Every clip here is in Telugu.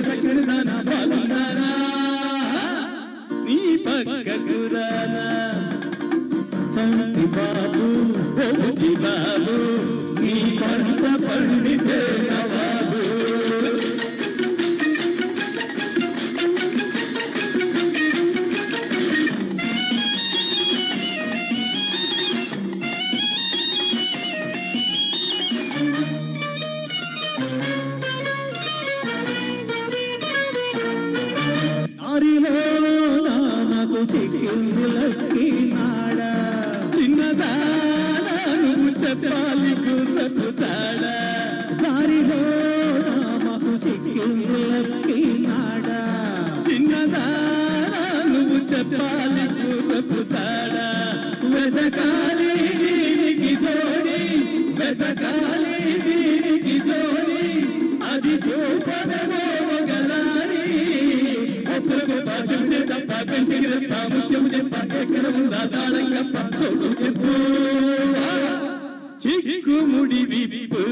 చక్కని దానా బాగున్నారా నీ పక్కకు రానా చంటి బాబు ఓజి బాబు నీ పంట పండితే నవాబు చిక్కింది లక్కి నాడా చిన్నదానా నువ్వు చెప్పాలి గుర్రపు తాడా దారిలో మాకు చిక్కింది లక్కి నాడా చిన్నదానా నువ్వు చెప్పాలి గుర్రపు తాడా వెతకాలి దీనికి జోడి వెతకాలి దీనికి జోడి అది చూపనమో గలారి ఒక్కరు చెప్తే తప్ప కంటికి తప్ప ముత్యము చెప్ప ఎక్కడ ఉందా తాళంగప్ప చోటు చెప్పు చిక్కుముడి విప్పు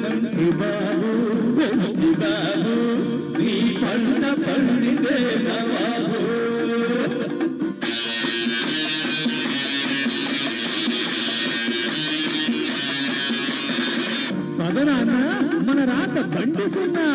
కంటి బాబు మంచి బాబు నీ పంట పండితే నవాబు పదనాన్న మన రాత బండి సున్నా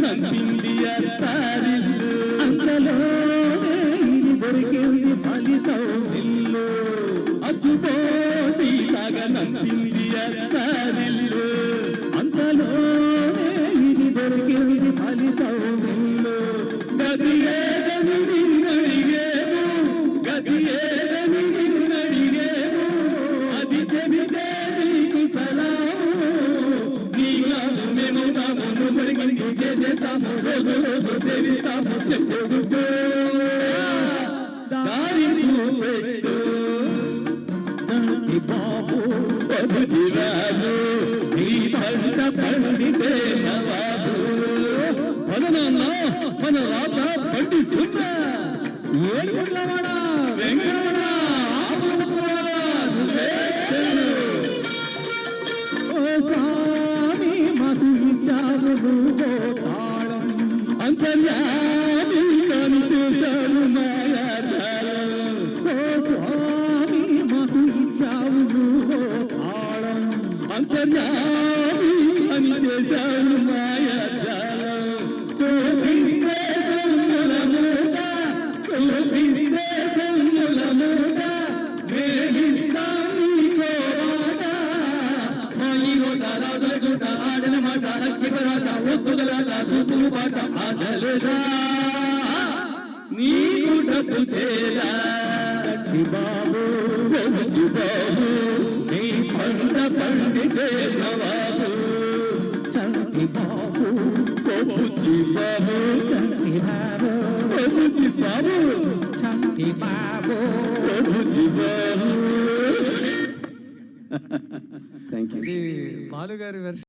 నంపింది అత్తారిల్లు అంతలో ఇది దొరికింది ఫలితం ఇల్లు అచ్చుపోసి సాగ నంపింది అత్తారిల్లు అంతలో ఇది దొరికింది ఫలితం ఇల్లు గది ఏదని నిన్నడిగేము గది ఏదని నిన్నడిగేము అది చెబితే నీకు సలాము నీ గ్రాము మేము తాము పరిగణి చేసేస్తాము రోజు రోజు సేవిస్తాము చెప్పు దారి చూపెట్టు చంటి బాబు బబుజి రాజు నీ పంట పండితే నవాబు పదనాన్న మన రాత పండి సున్నా ఏడుకొండలవాడ వెంకటరమణ ఓ స్వామి మాకు ఇచ్చావు తాళం అంతర్యామి కాని చేశాను మాయాజాలం ఓ స్వామి మాకు ఇచ్చావు తాళం అంతర్యామి కాని చేశాను మాయాజాలం చూపిస్తే సొమ్ముల మూట చూపిస్తే సొమ్ముల మూట వేగిస్తాం నీకో మాట మాయిలో రాజుల చూట ఆడిన మాట అక్కి పరాట ఒత్తుదలాట సూపులు పాట ఆశలురా నీకు డబ్బు చేరా గట్టి బాబు మంచి బాబు నీ పంట పండితే నవాబు చంటి బాబు బుజ్జి బాబు చంటి బాబు బుజ్జి బాబు చంటి బాబు బుజ్జి బాబు థ్యాంక్ యూ బాలు గారి